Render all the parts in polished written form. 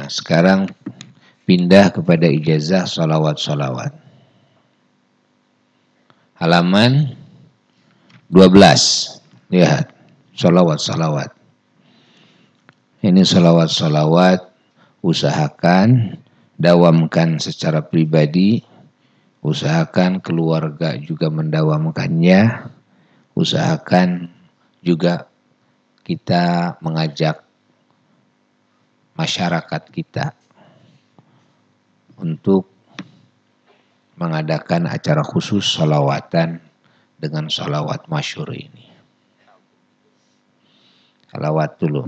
Sekarang pindah kepada ijazah sholawat-sholawat. Halaman 12. Lihat, sholawat-sholawat. Ini sholawat-sholawat, usahakan, dawamkan secara pribadi, usahakan keluarga juga mendawamkannya, usahakan juga kita mengajak masyarakat kita untuk mengadakan acara khusus sholawatan dengan sholawat masyhur ini. Sholawat dulu.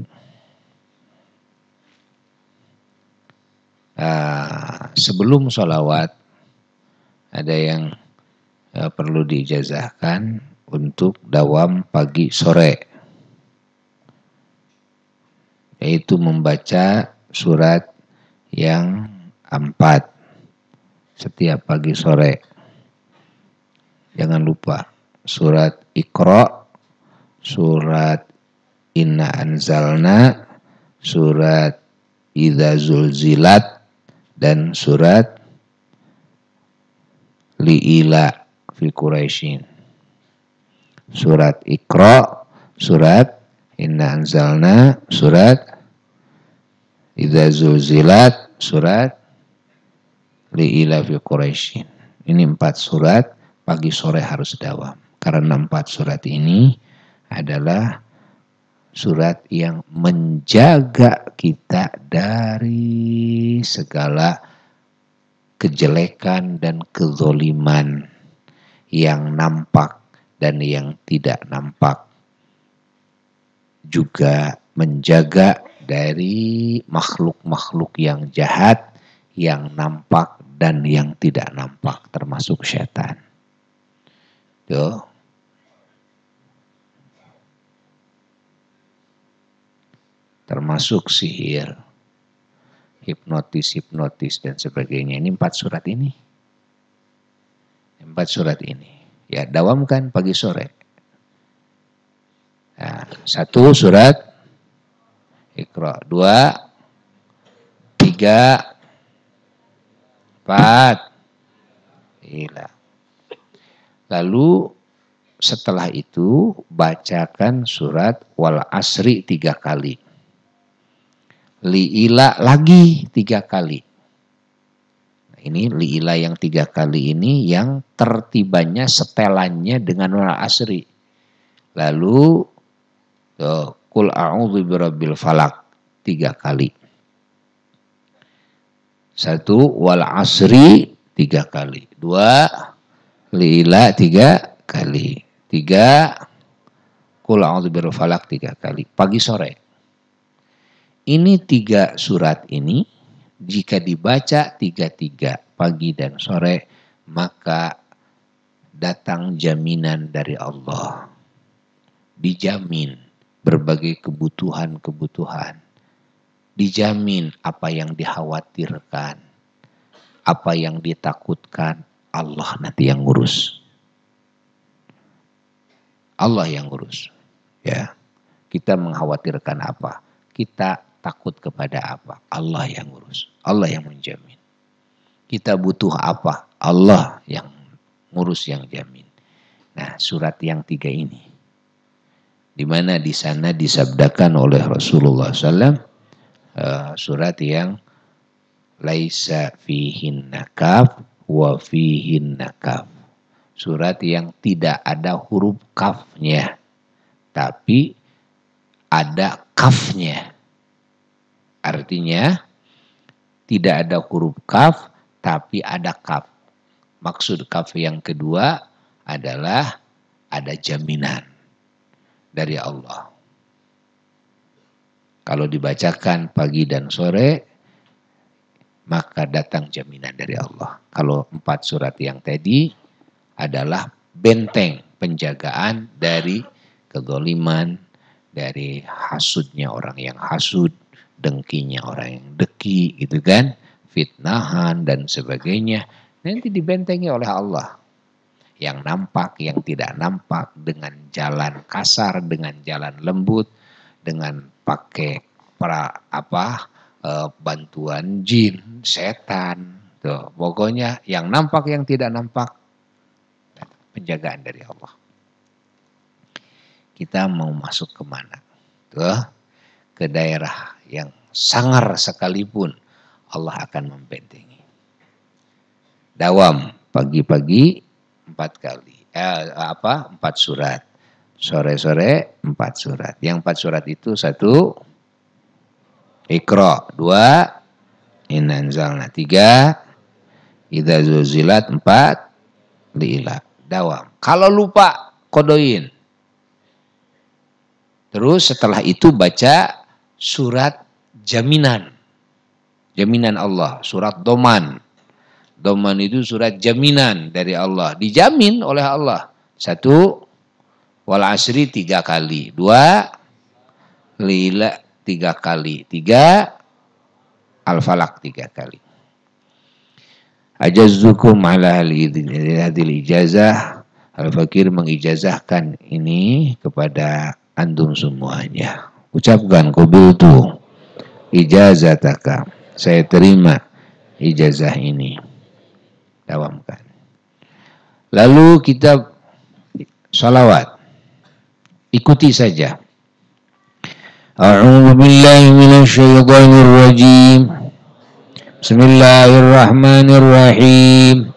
Sebelum sholawat ada yang perlu diijazahkan untuk dawam pagi sore, yaitu membaca surat yang 4 setiap pagi sore. Jangan lupa surat Iqra, surat Inna Anzalna, surat Idza Zulzilat, dan surat Li'ila fi Quraisyin. Surat Iqra, surat Inna Anzalna, surat Idza Zulzilat, surat Li'ila fi Quraisyin. Ini 4 surat pagi sore harus dawam. Karena 4 surat ini adalah surat yang menjaga kita dari segala kejelekan dan kezoliman yang nampak dan yang tidak nampak. Juga menjaga dari makhluk-makhluk yang jahat, yang nampak dan yang tidak nampak, termasuk setan. Tuh. Termasuk sihir, hipnotis dan sebagainya. Ini 4 surat ini. 4 surat ini. Ya, dawamkan pagi sore. Nah, 1 surat Iqra, 2, 3, 4. Gila. Lalu setelah itu bacakan surat Wal Asri 3 kali. Li'ila lagi 3 kali. Nah, ini li'ila yang 3 kali ini yang tertibannya setelannya dengan Wal Asri. Lalu Qul a'udzu birabbil falaq 3 kali. 1 Wal Asri 3 kali. 2 li'ila 3 kali. 3 Qul a'udzu birabbil falaq 3 kali. Pagi sore. Ini 3 surat ini jika dibaca 3 pagi dan sore, maka datang jaminan dari Allah. Dijamin berbagai kebutuhan. Dijamin apa yang dikhawatirkan, apa yang ditakutkan, Allah nanti yang ngurus. Allah yang ngurus. Ya. Kita mengkhawatirkan apa? Kita takut kepada apa? Allah yang ngurus. Allah yang menjamin. Kita butuh apa? Allah yang ngurus, yang jamin. Nah, surat yang 3 ini, di mana di sana disabdakan oleh Rasulullah SAW, surat yang laisa fihin nakaf wa fihin nakaf. Surat yang tidak ada huruf kafnya, tapi ada kafnya. Artinya tidak ada huruf kaf tapi ada kaf. Maksud kaf yang kedua adalah ada jaminan dari Allah. Kalau dibacakan pagi dan sore, maka datang jaminan dari Allah. Kalau 4 surat yang tadi adalah benteng penjagaan dari kezaliman, dari hasudnya orang yang hasud, dengkinya orang yang dengki, gitu kan, fitnahan dan sebagainya, nanti dibentengi oleh Allah. Yang nampak, yang tidak nampak, dengan jalan kasar, dengan jalan lembut, dengan pakai bantuan jin, setan, tuh. Pokoknya yang nampak yang tidak nampak, penjagaan dari Allah. Kita mau masuk kemana? Tuh, ke daerah yang sangar sekalipun Allah akan membentengi. Dawam pagi-pagi 4 kali. 4 surat. Sore-sore 4 surat. Yang 4 surat itu 1 Iqra, 2 Inna anzalna, 3 Idza zulzilat, 4 Liila. Dawam. Kalau lupa kodoin. Terus setelah itu baca surat jaminan. Jaminan Allah, surat Doman. Doman itu surat jaminan dari Allah. Dijamin oleh Allah. 1 Wal Asri 3 kali. 2 Liila 3 kali. 3 Al-Falaq 3 kali. Ajazzukum ala hadil ijazah. Al-Fakir mengijazahkan ini kepada antum semuanya. Ucapkan qabiltu ijazataka. Saya terima ijazah ini. Dawamkan. Lalu kita salawat. Ikuti saja. A'udzu billahi minasy syaithanir rajim. Bismillahirrahmanirrahim.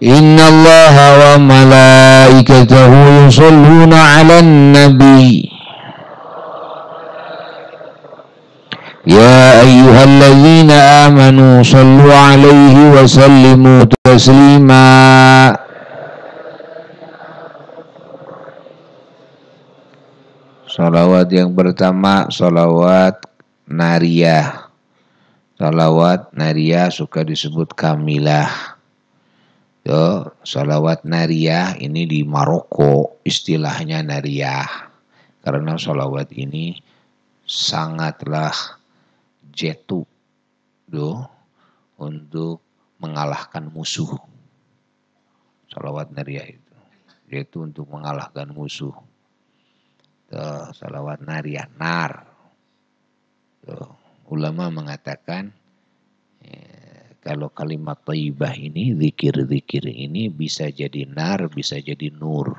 Innallaha wa malaikatahu yusholluna 'alan nabi. Ya ayyuhalladzina amanu shallu 'alaihi wa sallimu taslima. Salawat yang pertama, salawat nariyah. Salawat nariyah suka disebut kamilah. Yo, salawat nariyah ini di Maroko istilahnya nariyah. Karena salawat ini sangatlah jetu untuk mengalahkan musuh. Salawat nariyah itu. Jetu untuk mengalahkan musuh. Salawat nariyah, nar. Ulama mengatakan kalau kalimat thayyibah ini, zikir-zikir ini bisa jadi nar, bisa jadi nur.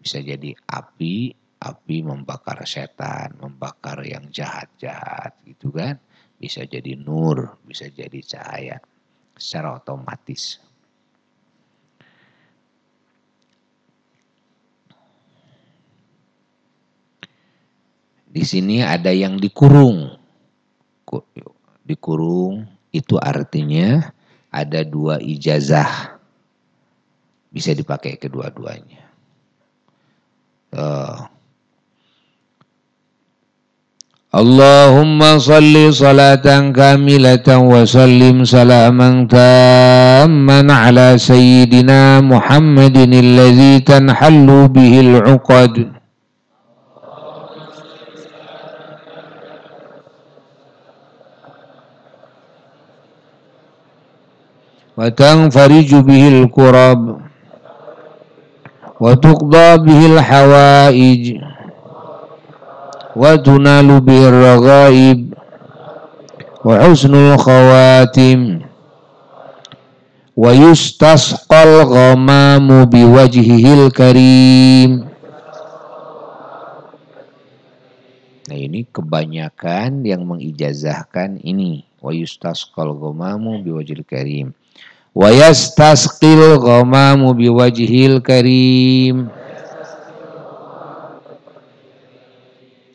Bisa jadi api, api membakar setan, membakar yang jahat-jahat gitu kan. Bisa jadi nur, bisa jadi cahaya secara otomatis. Di sini ada yang dikurung. Dikurung itu artinya ada 2 ijazah. Bisa dipakai kedua-duanya. Allahumma salli salatan kamilatan wa sallim salaman tamman ala sayyidina Muhammadin alladzi tanhallu bihil 'uqad. Wa tanfariju bihil kurab wa tuqda bihil hawaij wa tunalu bihir raghaib wa husnul khawatim wa yustasqal ghamamu biwajhihil karim. Nah ini kebanyakan yang mengijazahkan ini. Wa yustasqal ghamamu biwajhihil karim. Wa yastasqil ghamamu biwajhil karim.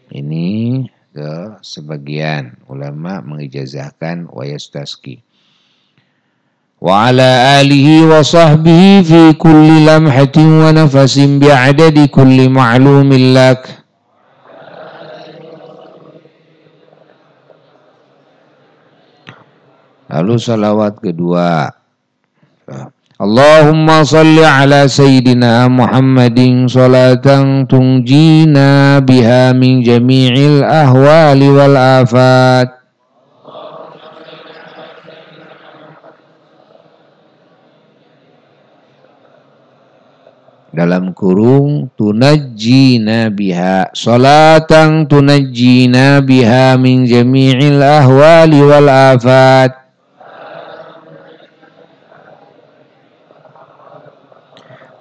Ini sebagian ulama mengijazahkan wa yastasqi. Wa ala alihi wa sahbihi fi kulli lamhatin wa nafasin bi'adadi kulli ma'lumin lak. Lalu salawat kedua. Allahumma salli ala sayyidina Muhammadin salatan tunjina biha min jami'il ahwali wal afat. dalam kurung tunajjina biha salatan tunajjina biha min jami'il ahwali wal afat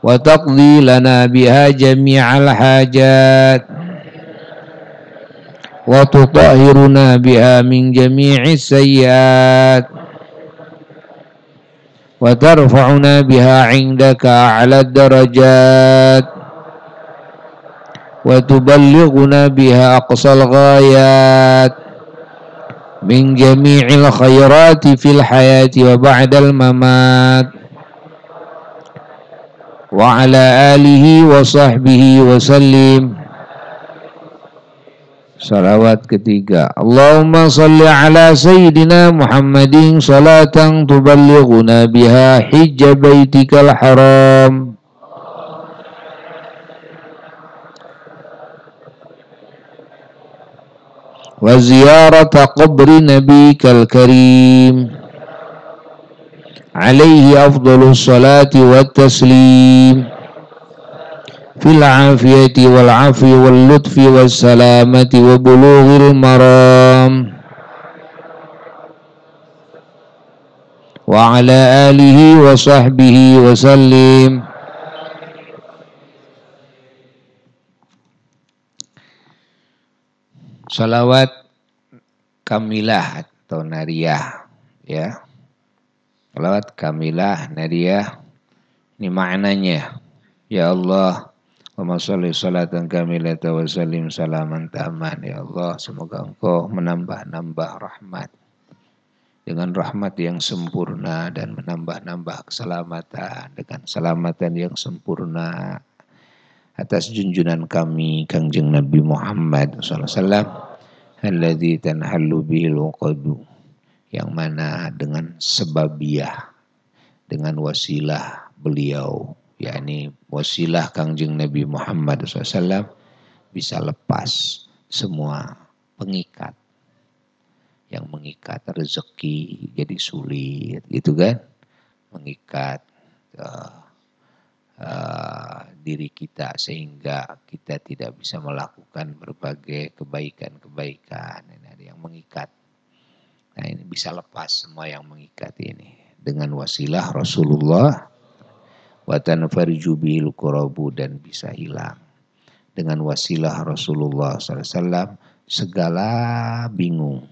wa taqdi lana biha jami'al hajat wa tutahhiruna biha min jami'is sayyiat wa tarfa'una biha 'indaka 'ala darajat wa tuballighuna biha aqsal ghayat min jami'il khairati fil hayati wa ba'dal mamat wa 'ala alihi wa sahbihi wa sallim. Salawat ketiga. Allahumma salli ala Sayyidina Muhammadin salatan tuballighuna biha hijja baitikal haram wa ziyarata qabri nabikal karim alaihi afdalus salati wat taslim fil afiyati wal afi wal lutfi was salamati wa bulughil maram wa ala alihi wa sahbihi wa sallim. Salawat kamilah atau nariyah, ya. Salawat kamilah nariyah ini maknanya, ya Allah, Allahumma sholli sholatan kamilatan wa sallim salaman taman. Ya Allah, semoga Engkau menambah-nambah rahmat dengan rahmat yang sempurna dan menambah-nambah keselamatan dengan keselamatan yang sempurna atas junjungan kami Kangjeng Nabi Muhammad sallallahu alaihi wasallam alladzi tanhallu bihil uqadu, yang mana dengan sebabiyah, dengan wasilah beliau, yakni wasilah Kangjeng Nabi Muhammad SAW, bisa lepas semua pengikat yang mengikat rezeki jadi sulit, gitu kan? Mengikat diri kita sehingga kita tidak bisa melakukan berbagai kebaikan-kebaikan. Ini ada yang mengikat. Nah, ini bisa lepas semua yang mengikat ini dengan wasilah Rasulullah. Wa tanfariju bil qurabu, dan bisa hilang dengan wasilah Rasulullah SAW segala bingung,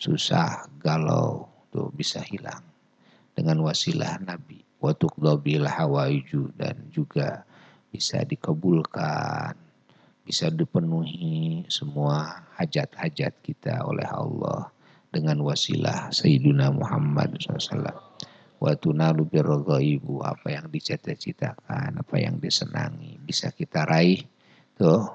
susah, galau tuh bisa hilang dengan wasilah Nabi. Wa tuqdabil hawaiju, dan juga bisa dikabulkan, bisa dipenuhi semua hajat-hajat kita oleh Allah dengan wasilah Sayyidina Muhammad SAW. Wa tunalu birragaibu, apa yang dicita-citakan, apa yang disenangi bisa kita raih tuh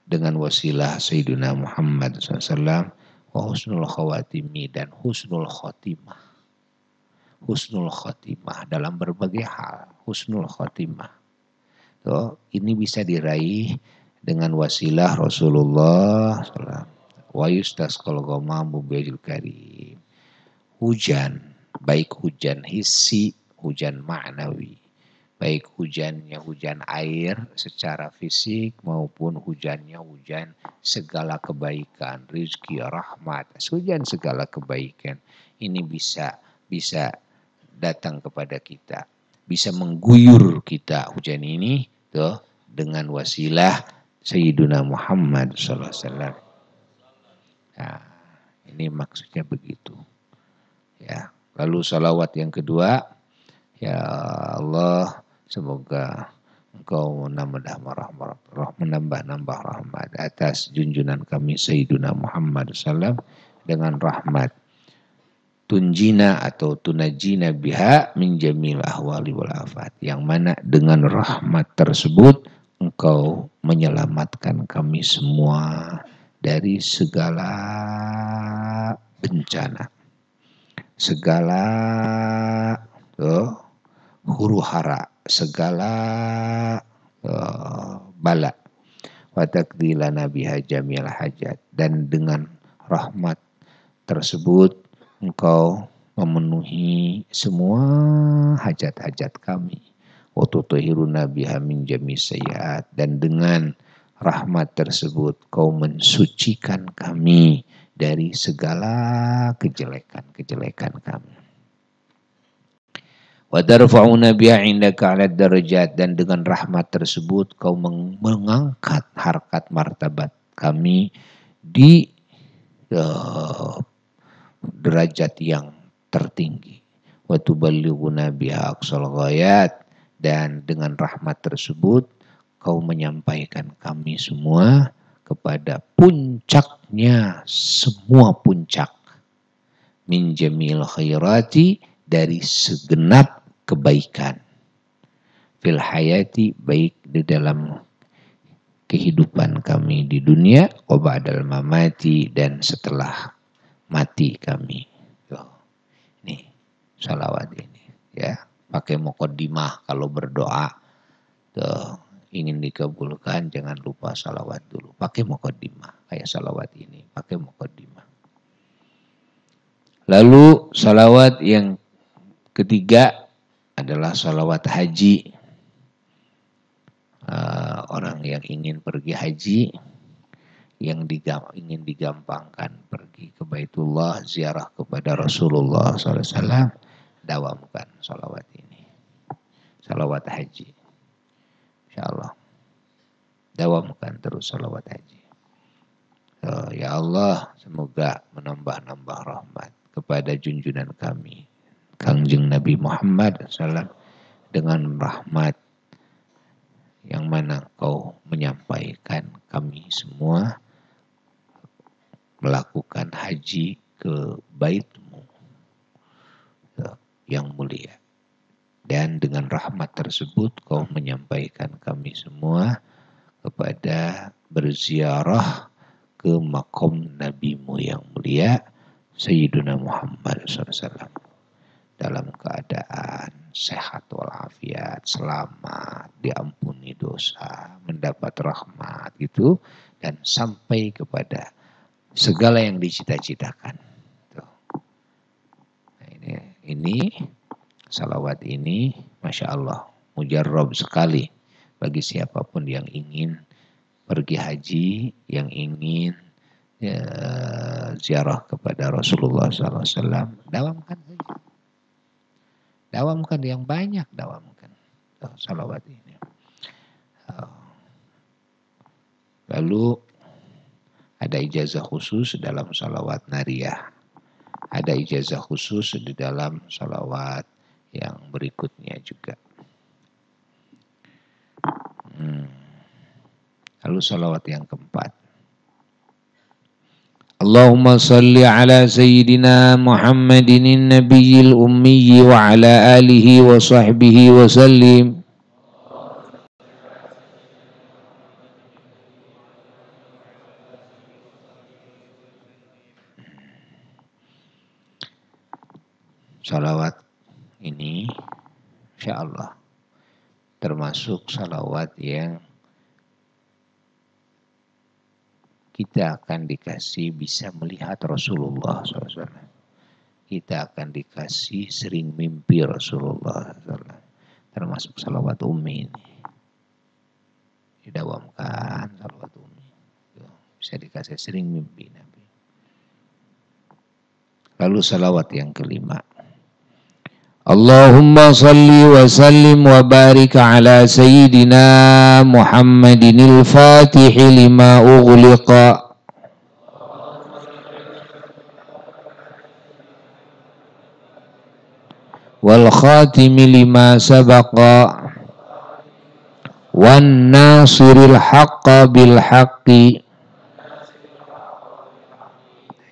dengan wasilah Sayyidina Muhammad SAW. Wa husnul khawatimi, dan husnul khotimah. Husnul khotimah dalam berbagai hal, husnul khotimah tuh ini bisa diraih dengan wasilah Rasulullah SAW. Wa yustasqal ghamamu bil karim, hujan, baik hujan hissi, hujan ma'nawi, baik hujannya hujan air secara fisik maupun hujannya hujan segala kebaikan, rizki, rahmat, hujan segala kebaikan. Ini bisa datang kepada kita, bisa mengguyur kita hujan ini tuh dengan wasilah Sayyiduna Muhammad SAW. Nah, ini maksudnya begitu, ya. Lalu salawat yang kedua, ya Allah, semoga Engkau menambah-nambah rahmat atas junjungan kami Sayyiduna Muhammad SAW dengan rahmat. Tunjina atau tunajina biha min jamil ahwali wal afat, yang mana dengan rahmat tersebut Engkau menyelamatkan kami semua dari segala bencana, segala huru-hara, segala bala. Wa taqdilana biha jamil hajat, dan dengan rahmat tersebut Engkau memenuhi semua hajat-hajat kami. wa tutahhiruna biha min jami'is sayyi'at, dan dengan rahmat tersebut kau mensucikan kami dari segala kejelekan-kejelekan kami. Wa tarfa'una biha 'indaka 'ala darajat, dan dengan rahmat tersebut kau mengangkat harkat martabat kami di derajat yang tertinggi. Wa tuballighuna biha aqsal ghayat, dan dengan rahmat tersebut kau menyampaikan kami semua kepada puncaknya semua puncak, min jamil khairati, dari segenap kebaikan, fil hayati, baik di dalam kehidupan kami di dunia, wa ba'dal mamati, dan setelah mati kami. Nih salawat ini ya, pakai muqaddimah kalau berdoa tuh, ingin dikabulkan jangan lupa salawat dulu, pakai muqaddimah kayak salawat ini, pakai muqaddimah. Lalu salawat yang ketiga adalah salawat haji. Orang yang ingin pergi haji, yang ingin digampangkan pergi ke Baitullah, ziarah kepada Rasulullah SAW, dawamkan salawat ini, salawat haji. InsyaAllah dawamkan terus salawat haji. Ya Allah, semoga menambah-nambah rahmat kepada junjungan kami Kangjeng Nabi Muhammad SAW, dengan rahmat yang mana kau menyampaikan kami semua melakukan haji ke Bait-Mu yang mulia. Dan dengan rahmat tersebut kau menyampaikan kami semua kepada berziarah ke makom Nabi-Mu yang mulia Sayyiduna Muhammad SAW, dalam keadaan sehat walafiat, selamat, diampuni dosa, mendapat rahmat gitu, dan sampai kepada segala yang dicita-citakan. Tuh. Nah, ini salawat ini, Masya Allah, mujarrab sekali bagi siapapun yang ingin pergi haji, yang ingin ziarah kepada Rasulullah SAW, dawamkan saja. Dawamkan yang banyak, dawamkan salawat ini. Lalu ada ijazah khusus dalam salawat nariyah. Ada ijazah khusus di dalam salawat yang berikutnya juga. Lalu salawat yang keempat. Allahumma salli ala Sayyidina Muhammadin nabiyil ummi wa ala alihi wa sahbihi wa sallim. Salawat ini insyaallah termasuk salawat yang kita akan dikasih bisa melihat Rasulullah SAW. Kita akan dikasih sering mimpi Rasulullah SAW. Termasuk salawat ummi ini. Didawamkan salawat ummi. Bisa dikasih sering mimpi Nabi. Lalu salawat yang kelima. Allahumma salli wa sallim wa barik ala Sayyidina Muhammadin al-Fatihi lima ughliqa wal khatimi lima sabaqa wan nasiril haqqa bil haqqi.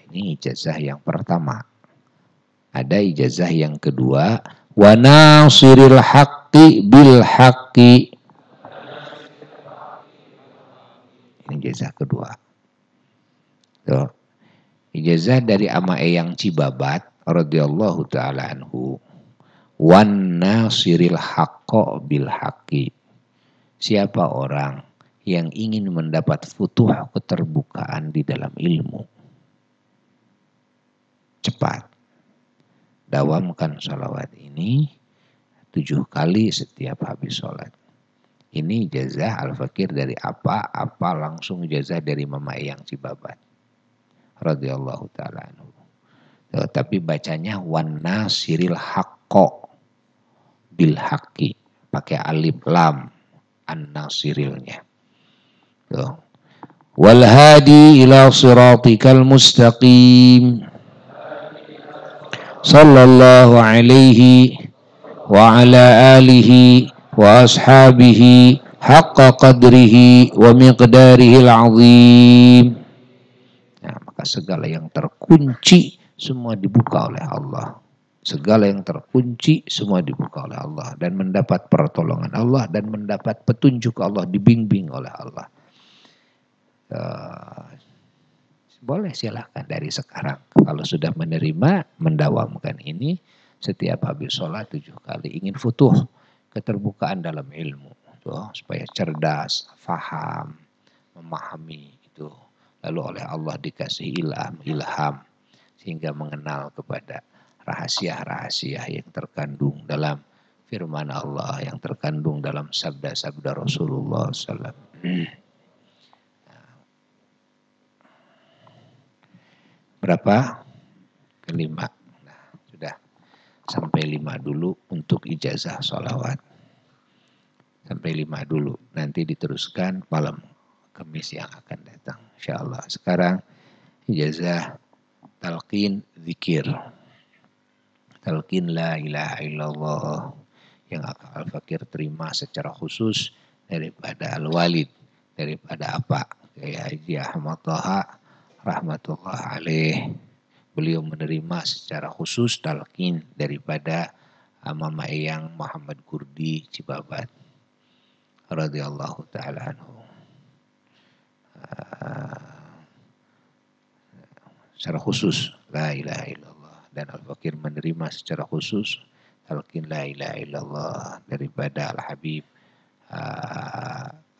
Ini ijazah yang pertama. Ada ijazah yang kedua, wa nasiril haqqi bil haqqi. Ini ijazah kedua. Tuh. Ijazah dari Ama Eyang Cibabat radhiyallahu taala anhu. Wan nasiril haqqo bil haqqi. Siapa orang yang ingin mendapat futuh, keterbukaan di dalam ilmu, cepat dawamkan salawat ini 7 kali setiap habis sholat. Ini ijazah Al-Fakir dari apa langsung ijazah dari Mama Eyang Cibabat radhiyallahu taala anhu. Tapi bacanya wan nasiril haqqo bil haqqi, pakai alif lam an nasirilnya. Tuh. Wal hadi ila siratikal mustaqim sallallahu alaihi wa ala alihi wa ashabihi haqqa qadrihi wa miqdarihil azim. Nah, maka segala yang terkunci semua dibuka oleh Allah. Segala yang terkunci semua dibuka oleh Allah dan mendapat pertolongan Allah dan mendapat petunjuk Allah, dibimbing oleh Allah. Boleh silahkan dari sekarang kalau sudah menerima mendawamkan ini setiap habis sholat 7 kali. Ingin futuh keterbukaan dalam ilmu tuh, supaya cerdas, faham, memahami itu, lalu oleh Allah dikasih ilham sehingga mengenal kepada rahasia-rahasia yang terkandung dalam firman Allah, yang terkandung dalam sabda-sabda Rasulullah SAW. Berapa? Kelima. Nah, sudah sampai 5 dulu untuk ijazah sholawat. Sampai 5 dulu. Nanti diteruskan malam Kamis yang akan datang. InsyaAllah. Sekarang ijazah talqin zikir. Talqin la ilaha illallah yang Al-Fakir terima secara khusus daripada Al-Walid, daripada apa? Kayak Haji Ahmad Taha rahmatullah alaih. Beliau menerima secara khusus talqin daripada Mama Eyang Muhammad Kurdi Cibabat radhiyallahu taala anhu. Secara khusus la ilaha illallah, dan Al-Fakir menerima secara khusus talqin la ilaha illallah daripada Al-Habib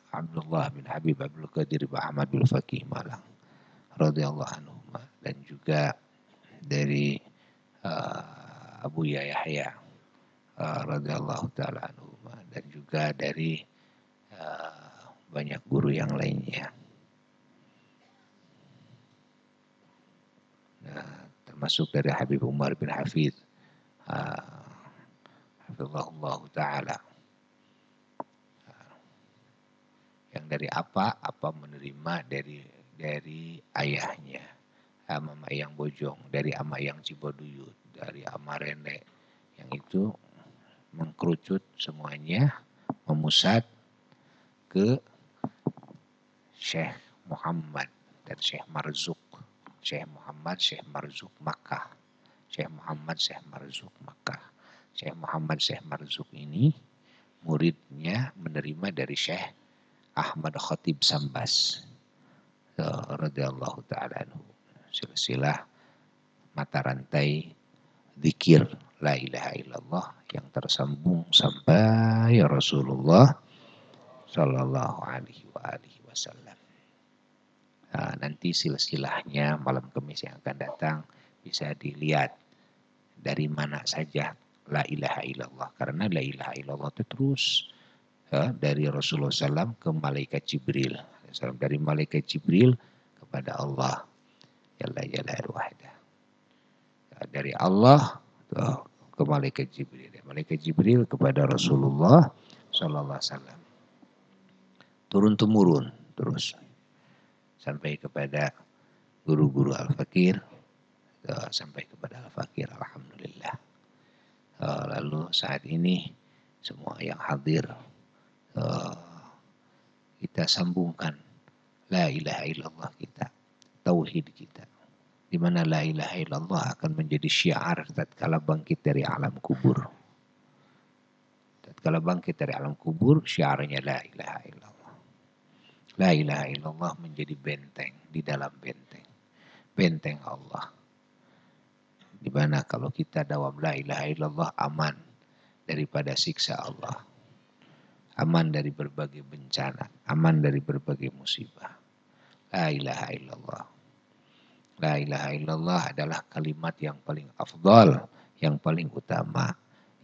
Abdullah bin Habib Abdul Qadir bin Ahmadul Faqih Malang radhiyallahu anhu, dan juga dari Abu Yahya radhiyallahu taala anhu, dan juga dari banyak guru yang lainnya. Termasuk dari Habib Umar bin Hafidh hafizahullah taala, yang dari apa menerima dari ayahnya Mama Eyang Bojong, dari Ama Eyang Ciboduyut, dari Ama Rene, yang itu mengkerucut semuanya, memusat ke Syekh Muhammad dan Syekh Marzuk. Syekh Muhammad, Syekh Marzuk Makkah. Syekh Muhammad, Syekh Marzuk Makkah. Syekh Muhammad, Syekh Marzuk ini muridnya menerima dari Syekh Ahmad Khatib Sambas radhiyallahu ta'ala anhu. Silsilah mata rantai zikir la ilaha illallah yang tersambung sampai Rasulullah sallallahu alaihi wasallam. Nanti silsilahnya malam Kamis yang akan datang bisa dilihat dari mana saja la ilaha illallah, karena la ilaha illallah itu terus dari Rasulullah SAW ke malaikat Jibril, dari malaikat Jibril kepada Allah Jalla Jalaluhu wahda, dari Allah ke malaikat Jibril, malaikat Jibril kepada Rasulullah sallallahu alaihi wasallam, turun temurun terus sampai kepada guru-guru Al-Fakir, sampai kepada Al-Fakir, alhamdulillah. Lalu saat ini semua yang hadir kita sambungkan la ilaha illallah kita, tauhid kita, di mana la ilaha illallah akan menjadi syiar tatkala bangkit dari alam kubur. Tatkala bangkit dari alam kubur, syiarnya la ilaha illallah. La ilaha illallah menjadi benteng di dalam benteng Allah. Di mana kalau kita dawam la ilaha illallah aman daripada siksa Allah, aman dari berbagai bencana, aman dari berbagai musibah. La ilaha illallah. La ilaha illallah adalah kalimat yang paling afdal, yang paling utama,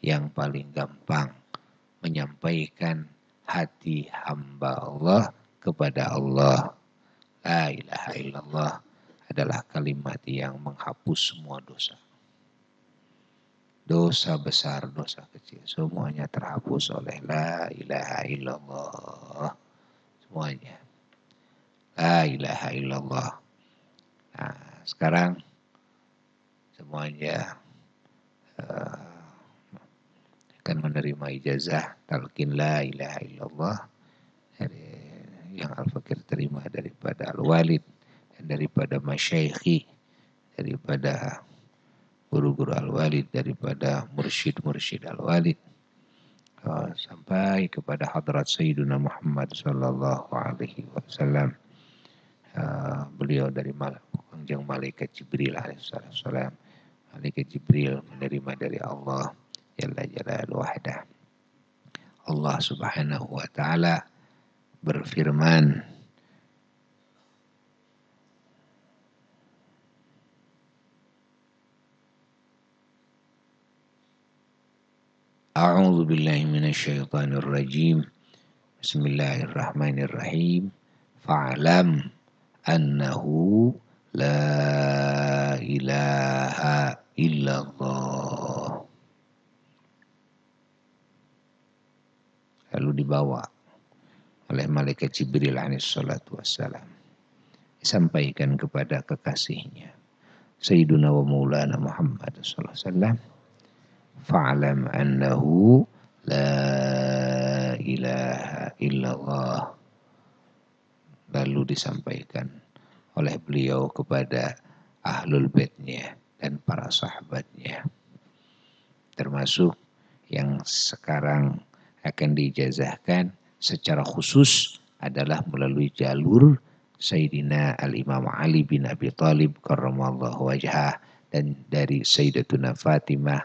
yang paling gampang menyampaikan hati hamba Allah kepada Allah. La ilaha illallah adalah kalimat yang menghapus semua dosa. Dosa besar, dosa kecil, semuanya terhapus oleh la ilaha illallah. Semuanya. La ilaha illallah. Nah, sekarang semuanya akan menerima ijazah talqin la ilaha illallah dari yang Al-Fakir terima daripada Al-Walid dan daripada masyaikhi, daripada guru-guru Al-Walid, daripada mursyid-mursyid Al-Walid, sampai kepada hadrat Sayyiduna Muhammad sallallahu alaihi wasallam. Beliau dari Kanjeng Malaikat Jibril alaihissalam. Malaikat Jibril menerima dari Allah Jalla Jalaluhu wahdah. Allah Subhanahu wa taala berfirman, A'udzu billahi minasyaitonir rajim. Bismillahirrahmanirrahim. Fa'lam annahu la ilaha illallah. Lalu dibawa oleh malaikat Jibril alaihissalatu wassalam, disampaikan kepada kekasihnya Sayyiduna wa Maulana Muhammad sallallahu alaihi wasallam, fa'lam annahu la ilaha illallah. Lalu disampaikan oleh beliau kepada ahlul baitnya dan para sahabatnya, termasuk yang sekarang akan diijazahkan secara khusus adalah melalui jalur Sayyidina Al-Imam Ali bin Abi Thalib karramallahu wajhah dan dari Sayyidatuna Fatimah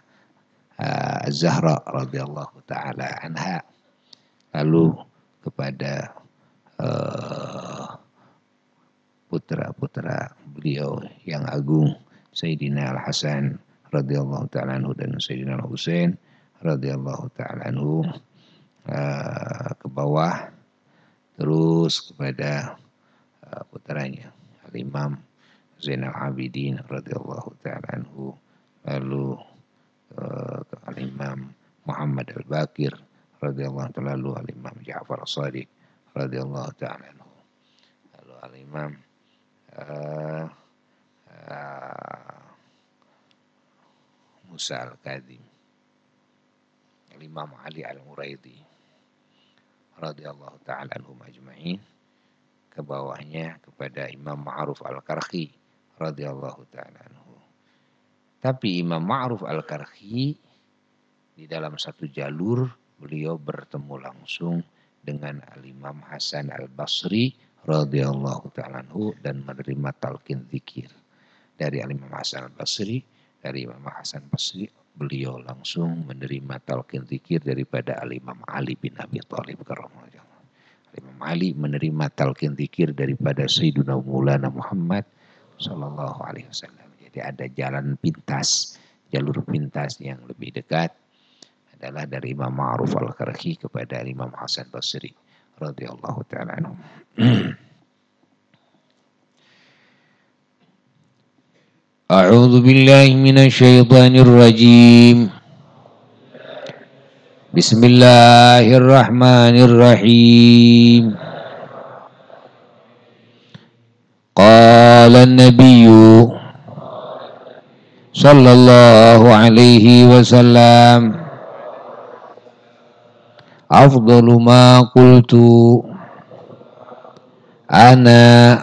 Az-Zahra radhiyallahu taala anha, lalu kepada putra-putra beliau yang agung Sayyidina Al-Hasan radhiyallahu taala anhu dan Sayyidina Al-Husain radhiyallahu taala anhu, ke bawah terus kepada putranya Al-Imam Zainal Abidin radhiyallahu taala anhu, lalu ke Al-Imam Muhammad Al-Baqir radhiyallahu taala anhu, Al-Imam Ja'far As-Shadiq radhiyallahu taala anhu, lalu Al-Imam Musa Al-Kadhim, Al-Imam Ali Al-Muraidi radhiyallahu ta'ala anhum ajma'in, ke bawahnya kepada Imam Ma'ruf Al-Karhi radhiyallahu ta'ala anhu. Tapi Imam Ma'ruf Al-Karhi di dalam satu jalur beliau bertemu langsung dengan Al-Imam Hasan Al-Basri radhiyallahu ta'ala anhu dan menerima talqin zikir dari Al-Imam Hasan Al-Basri. Dari Imam Hasan Basri beliau langsung menerima talqin zikir daripada Al-Imam Ali bin Abi Thalib karramallahu wajhah. Al-Imam Ali menerima talqin zikir daripada Sayyiduna Maulana Muhammad sallallahu alaihi wasallam. Jadi ada jalan pintas, jalur pintas yang lebih dekat adalah dari Imam Ma'ruf Al-Karhi kepada Imam Hasan Basri radhiyallahu ta'ala anhu. A'udzu billahi minasyaitonir rajim. Bismillahirrahmanirrahim. Qala an-nabiyyu sallallahu alaihi wasallam, afdalu ma qultu ana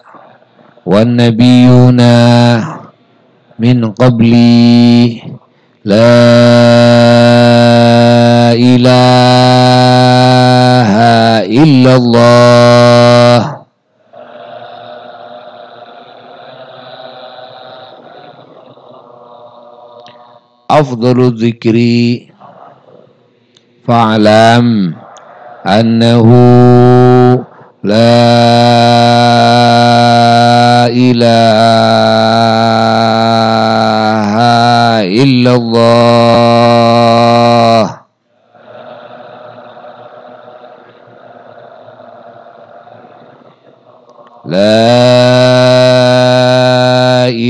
wan nabiyyuna min qabli la ilaha illallah. Afdalu dzikri fa'lam annahu la ilaha illallah.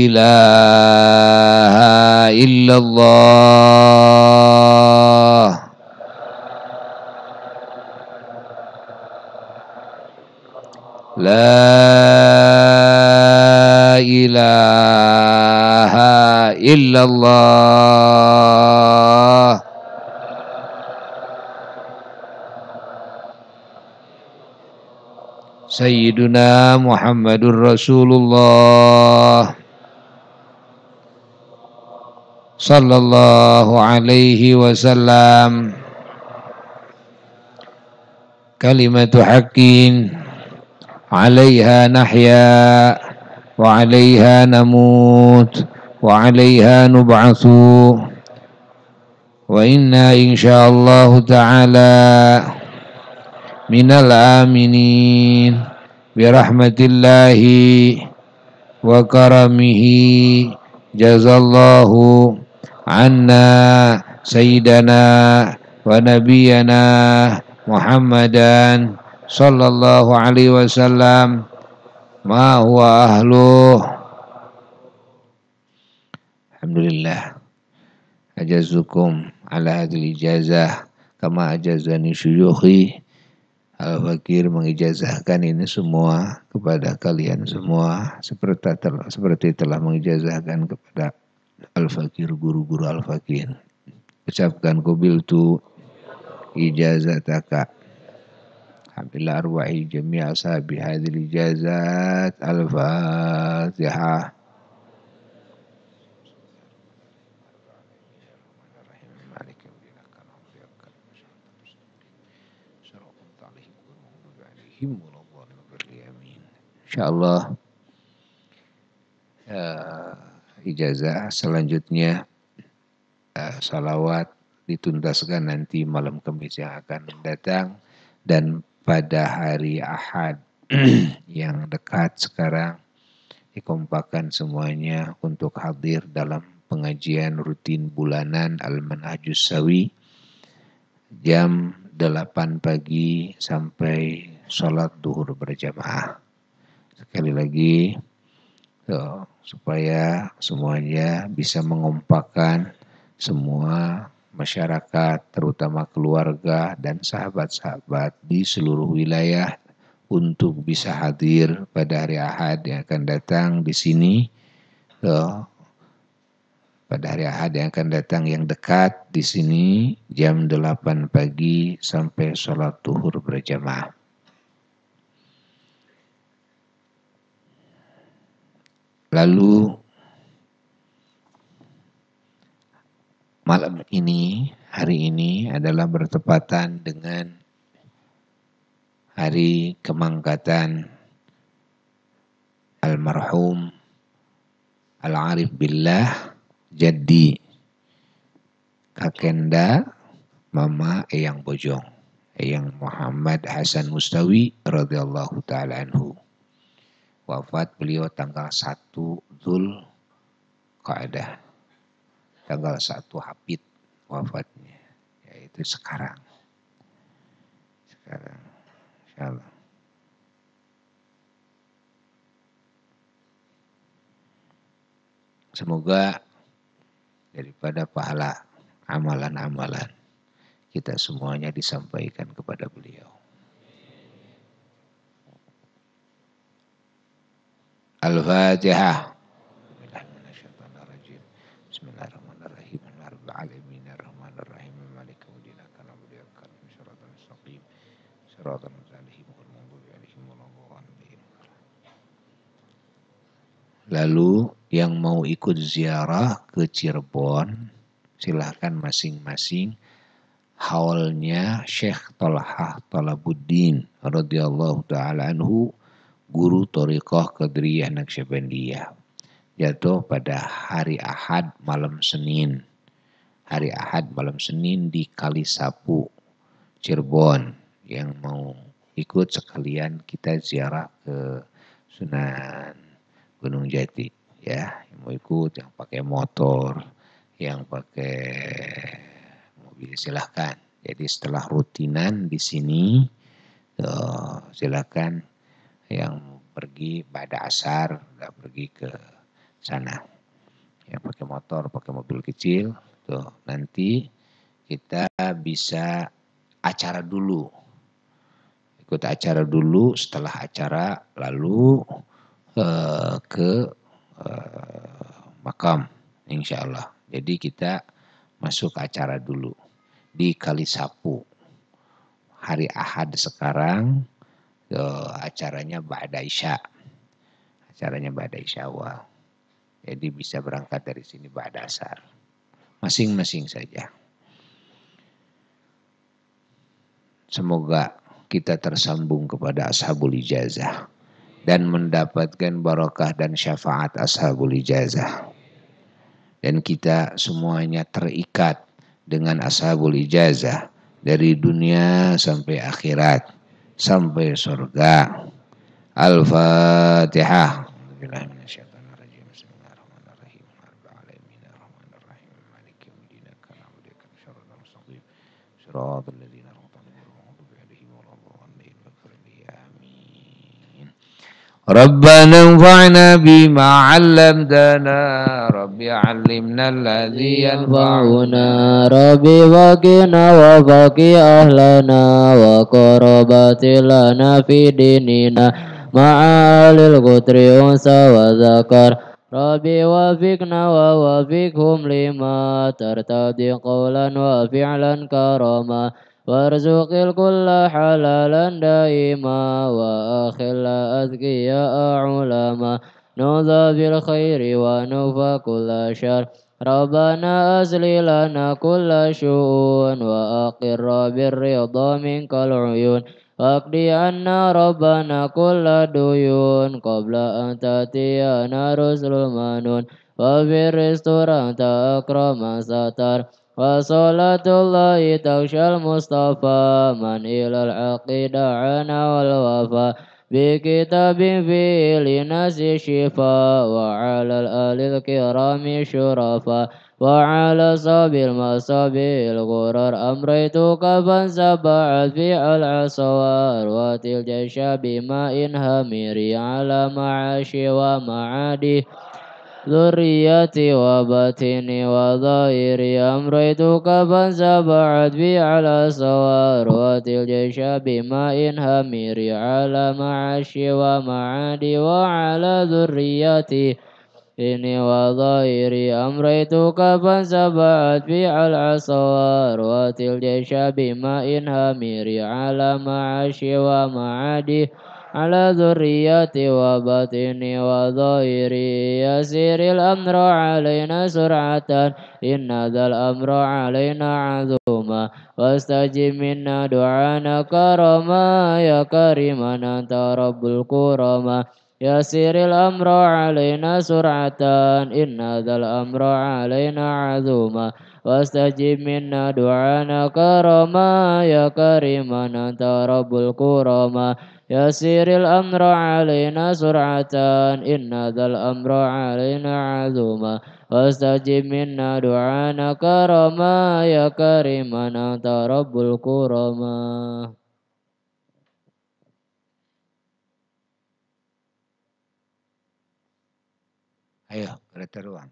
ilaha illallah. La ilaha illallah. Sayyiduna Muhammadur Rasulullah sallallahu alaihi wasallam. Kalimatu haqqin 'alaiha nahya wa 'alaiha namut wa 'alaiha nub'atsu wa inna insyaallah ta'ala minal aminin birahmatillahi wa karamihi. Jazallahu anna sayyidana wa nabiyana Muhammadan sallallahu alaihi wasallam ma huwa ahluh. Alhamdulillah, ajazukum ala hadil ijazah kama ajazani syuyukhi. Al-Fakir mengijazahkan ini semua kepada kalian semua seperti telah mengijazahkan kepada Al-Fakir, guru-guru Al-Fakir. Ucapkan qabiltu ijazataka. Alhamdulillah arwahi jami' ashabi hadhil ijazat. Al-Fatihah. InsyaAllah ijazah selanjutnya salawat dituntaskan nanti malam Kamis yang akan datang, dan pada hari Ahad yang dekat sekarang dikompakkan semuanya untuk hadir dalam pengajian rutin bulanan Al-Manhajus Sawi jam 8 pagi sampai sholat duhur berjamaah. Sekali lagi supaya semuanya bisa mengompakkan semua masyarakat, terutama keluarga dan sahabat-sahabat di seluruh wilayah untuk bisa hadir pada hari Ahad yang akan datang di sini. Pada hari Ahad yang akan datang yang dekat di sini jam 8 pagi sampai sholat duhur berjamaah. Lalu malam ini, hari ini adalah bertepatan dengan hari kemangkatan almarhum Al-Arif Billah Jaddi Kakenda Mama Eyang Bojong, Eyang Muhammad Hasan Mustawi radhiyallahu ta'ala anhu. Wafat beliau tanggal 1 Dzulqa'dah, tanggal 1 Hapit wafatnya, yaitu sekarang insyaallah. Semoga daripada pahala amalan-amalan kita semuanya disampaikan kepada beliau. Al-Fatihah. Bismillahirrahmanirrahim. Alhamdulillahirabbil arrahmanirrahim. Maliki yaumiddin. Na'budu wa nasta'in. Shiratal mustaqim. Shiratal ladzina Lalu yang mau ikut ziarah ke Cirebon, silahkan masing-masing. Haulnya Syekh Thalhah Talabuddin radhiyallahu ta'ala anhu, guru Thariqah Qadiriyah Naqsyabandiyah, jatuh pada hari Ahad malam Senin. Hari Ahad malam Senin di Kalisapu, Cirebon. Yang mau ikut sekalian kita ziarah ke Sunan Gunung Jati, ya. Yang mau ikut, yang pakai motor, yang pakai mobil silahkan. Jadi setelah rutinan di sini, silahkan yang pergi pada asar, pergi ke sana. Ya, pakai motor, pakai mobil kecil, tuh nanti kita bisa acara dulu, ikut acara dulu, setelah acara lalu ke makam, insya Allah. Jadi kita masuk acara dulu di Kalisapu. Hari Ahad sekarang acaranya Ba'da Isya. Acaranya Ba'da Isya awal. Jadi bisa berangkat dari sini Ba'da Asar. Masing-masing saja. Semoga kita tersambung kepada Ashabul Ijazah dan mendapatkan barakah dan syafaat Ashabul Ijazah. Dan kita semuanya terikat dengan Ashabul Ijazah dari dunia sampai akhirat, sampai surga. Al-Fatihah. ربنا انفعنا بما علمتنا ربي علمنا الذي ينفعنا ربي وقنا وفقي أهلنا وقربات لنا في ديننا مع أهل القدر أنثى وذكر ربي وفقنا ووفقهم لما ترتضي قولا وفعلا كرما وارزق الكل حلالا دائما وأخل أذكياء علما نوذى بالخير ونوفى كل شر ربنا أزل لنا كل شؤون وأقر بالرضا منك العيون واقضي عنا ربنا كل ديون قبل أن تأتينا رسل المنون وفي الرستورانت أكرم ستر وصلاة الله تغشى المصطفى من إلى الحق دعانا والوفا بكتاب فيه للناس شفاء وعلى الآل الكرام شرفا وعلى صاب المصاب الغرر أمريتك فانسبعت في العصوار وتلجش بماء همير على معاشي ومعادي ذريتي وبطني وظاهري أمريتك فانسبعت بي على صوارات الجيش بماء همير على معاشي ومعادي وعلى ذريتي إني وظاهري أمريتك فانسبعت بي على صوارات الجيش بماء همير على معاشي ومعادي على ذريتي وبطني وظاهري يسير الأمر علينا سرعة إن ذا الأمر علينا عظوما واستجب منا دعانا كرما يا كريما أنت رب الكرما يسير الأمر علينا سرعة إن ذا الأمر علينا عظوما واستجب منا دعانا كرما يا كريما أنت رب الكرما يسير الأمر علينا سرعة إن ذا الأمر علينا عظوما واستجب منا دعانا كرما يا كريما أنت رب الكرما. Ayo, kereta ruang.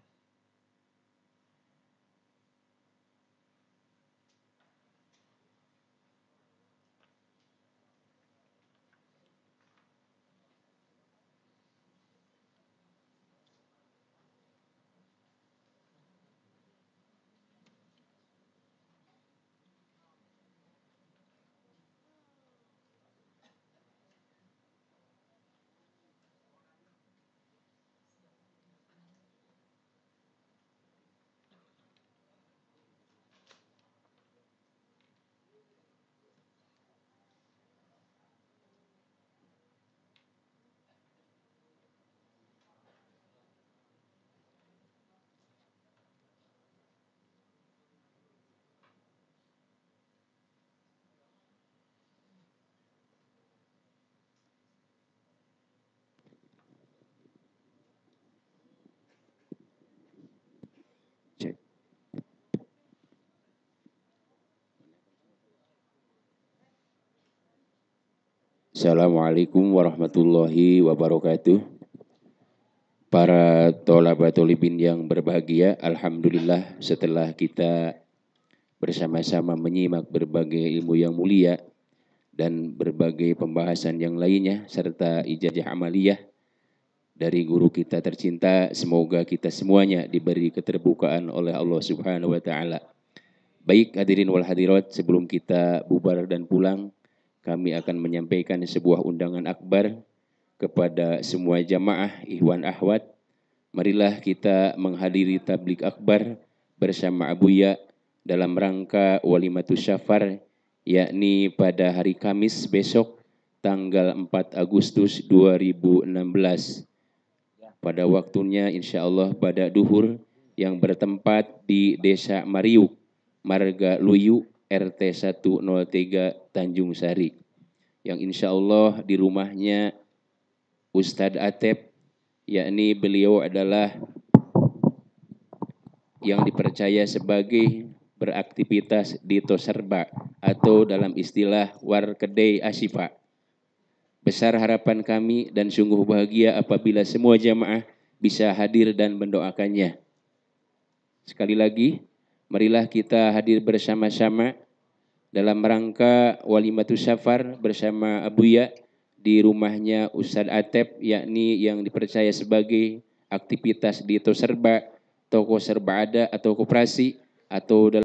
Assalamualaikum warahmatullahi wabarakatuh. Para tolabin yang berbahagia, alhamdulillah setelah kita bersama-sama menyimak berbagai ilmu yang mulia dan berbagai pembahasan yang lainnya serta ijazah amaliyah dari guru kita tercinta, semoga kita semuanya diberi keterbukaan oleh Allah Subhanahu wa taala. Baik hadirin wal hadirat, sebelum kita bubar dan pulang, kami akan menyampaikan sebuah undangan akbar kepada semua jamaah ikhwan akhwat. Marilah kita menghadiri tablik akbar bersama Abuya dalam rangka Walimatus Syafar, yakni pada hari Kamis besok tanggal 4 Agustus 2016. Pada waktunya insyaallah pada duhur yang bertempat di Desa Mariuk, Marga Luyu, RT 103 Tanjung Sari. Yang insyaallah di rumahnya Ustadz Atep, yakni beliau adalah yang dipercaya sebagai beraktivitas di Toserba atau dalam istilah Warkedei Asifa. Besar harapan kami dan sungguh bahagia apabila semua jamaah bisa hadir dan mendoakannya. Sekali lagi, marilah kita hadir bersama-sama dalam rangka Walimatus Syafar bersama Abuya di rumahnya Ustadz Atep, yakni yang dipercaya sebagai aktivitas di Toserba, toko serba ada atau koperasi atau dalam